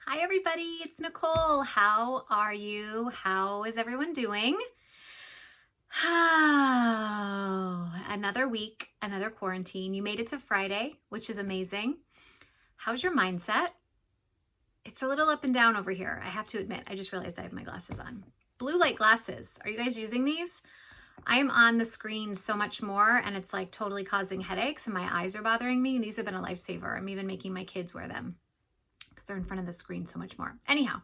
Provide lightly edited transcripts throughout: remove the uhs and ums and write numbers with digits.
Hi everybody, it's Nicole. How are you? How is everyone doing? Oh, another week, another quarantine. You made it to Friday, which is amazing. How's your mindset? It's a little up and down over here. I have to admit, I just realized I have my glasses on. Blue light glasses. Are you guys using these? I am on the screen so much more and it's like totally causing headaches and my eyes are bothering me. And these have been a lifesaver. I'm even making my kids wear them because they're in front of the screen so much more. Anyhow,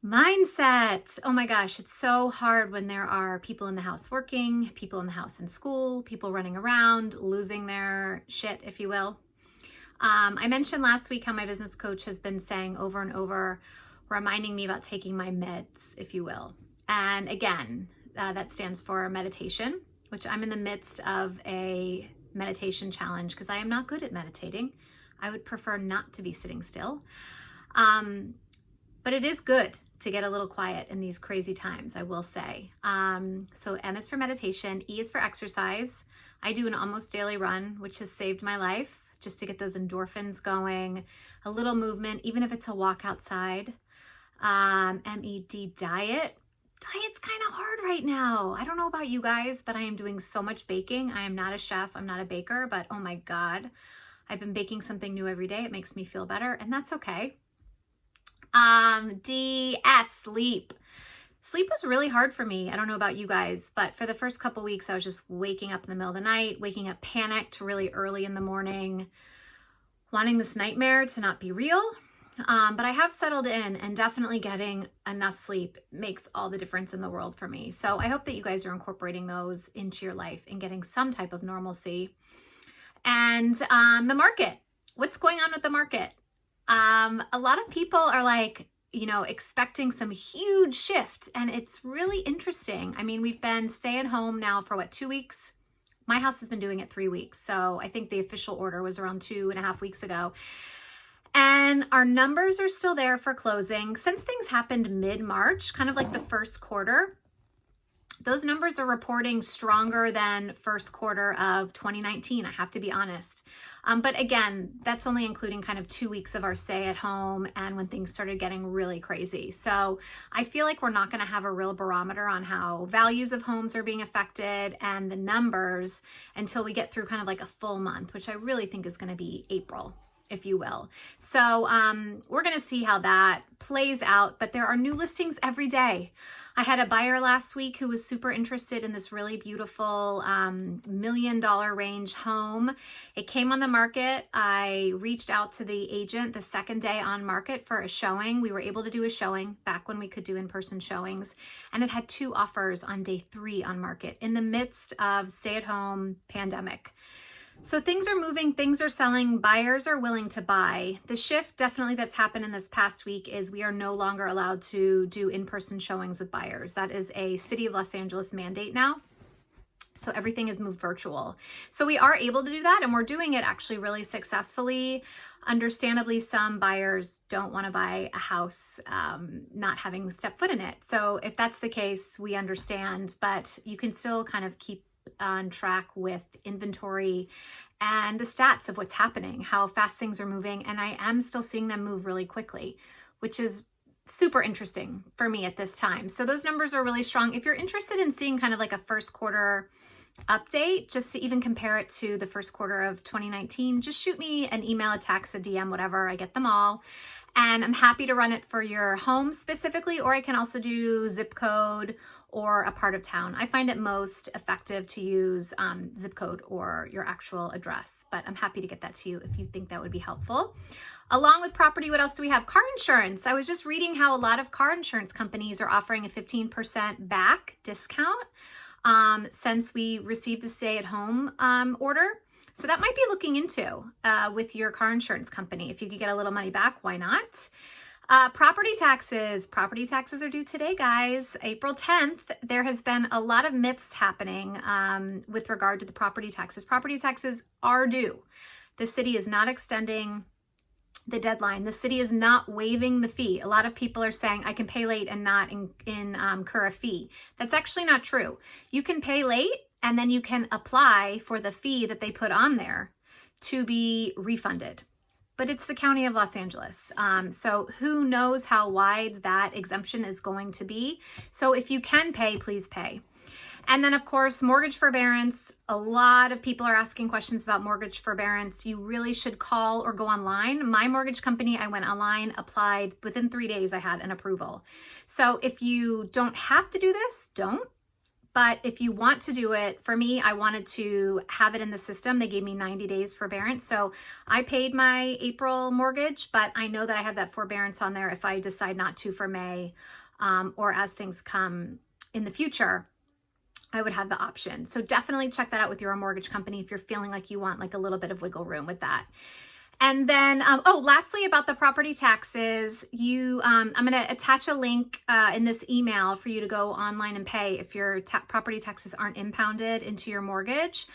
mindset. Oh my gosh, it's so hard when there are people in the house working, people in the house in school, people running around, losing their shit, if you will. I mentioned last week how my business coach has been saying over and over, reminding me about taking my meds, if you will. And again, that stands for meditation, which I'm in the midst of a meditation challenge because I am not good at meditating. I would prefer not to be sitting still. But it is good to get a little quiet in these crazy times, I will say. So M is for meditation, E is for exercise. I do an almost daily run, which has saved my life, just to get those endorphins going, a little movement, even if it's a walk outside. MED, diet. Diet's kind of hard right now. I don't know about you guys, but I am doing so much baking. I am not a chef, I'm not a baker, but oh my God, I've been baking something new every day. It makes me feel better, and that's okay. DS, sleep. Sleep was really hard for me. I don't know about you guys, but for the first couple weeks, I was just waking up in the middle of the night, waking up panicked really early in the morning, wanting this nightmare to not be real. But I have settled in, and definitely getting enough sleep makes all the difference in the world for me. So I hope that you guys are incorporating those into your life and getting some type of normalcy. And the market, what's going on with the market? A lot of people are like, expecting some huge shift, and it's really interesting. I mean, we've been staying home now for 2 weeks? My house has been doing it 3 weeks. So I think the official order was around 2.5 weeks ago. And our numbers are still there for closing. Since things happened mid-March, kind of like the first quarter, those numbers are reporting stronger than first quarter of 2019, I have to be honest. But again, that's only including kind of 2 weeks of our stay at home and when things started getting really crazy. So I feel like we're not going to have a real barometer on how values of homes are being affected and the numbers until we get through kind of like a full month, which I really think is going to be April, if you will. So we're going to see how that plays out, but there are new listings every day. I had a buyer last week who was super interested in this really beautiful $1 million range home. It came on the market. I reached out to the agent the second day on market for a showing. We were able to do a showing back when we could do in-person showings, and it had 2 offers on day 3 on market in the midst of stay-at-home pandemic. So things are moving, things are selling, buyers are willing to buy. The shift definitely that's happened in this past week is we are no longer allowed to do in-person showings with buyers. That is a City of Los Angeles mandate now. So everything is moved virtual. So we are able to do that, and we're doing it actually really successfully. Understandably, some buyers don't want to buy a house not having stepped foot in it. So if that's the case, we understand, but you can still kind of keep on track with inventory and the stats of what's happening, how fast things are moving. And I am still seeing them move really quickly, which is super interesting for me at this time. So those numbers are really strong. If you're interested in seeing kind of like a first quarter update, just to even compare it to the first quarter of 2019, just shoot me an email, a text, a DM, whatever. I get them all. And I'm happy to run it for your home specifically, or I can also do zip code or a part of town. I find it most effective to use zip code or your actual address, but I'm happy to get that to you if you think that would be helpful. Along with property, what else do we have? Car insurance. I was just reading how a lot of car insurance companies are offering a 15% back discount since we received the stay-at-home order. So that might be looking into with your car insurance company. If you could get a little money back, why not? Property taxes. Property taxes are due today, guys. April 10th. There has been a lot of myths happening with regard to the property taxes. Property taxes are due. The city is not extending the deadline. The city is not waiving the fee. A lot of people are saying I can pay late and not incur a fee. That's actually not true. You can pay late and then you can apply for the fee that they put on there to be refunded. but it's the County of Los Angeles. So who knows how wide that exemption is going to be. So if you can pay, please pay. And then, of course, mortgage forbearance. A lot of people are asking questions about mortgage forbearance. You really should call or go online. My mortgage company, I went online, applied. Within 3 days, I had an approval. So if you don't have to do this, don't. But if you want to do it, for me, I wanted to have it in the system. They gave me 90 days forbearance. So I paid my April mortgage, but I know that I have that forbearance on there if I decide not to for May, or as things come in the future, I would have the option. So definitely check that out with your mortgage company if you're feeling like you want like a little bit of wiggle room with that. And then, lastly about the property taxes, I'm going to attach a link in this email for you to go online and pay if your property taxes aren't impounded into your mortgage.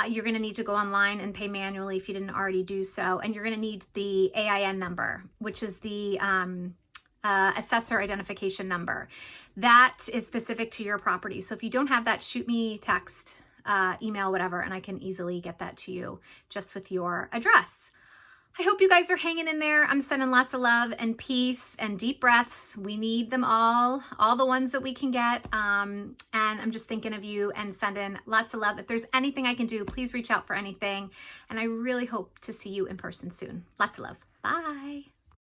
You're going to need to go online and pay manually if you didn't already do so. And you're going to need the AIN number, which is the assessor identification number. That is specific to your property. So if you don't have that, shoot me text, email, whatever, and I can easily get that to you just with your address. I hope you guys are hanging in there. I'm sending lots of love and peace and deep breaths. We need them all the ones that we can get. And I'm just thinking of you and sending lots of love. If there's anything I can do, please reach out for anything. And I really hope to see you in person soon. Lots of love. Bye.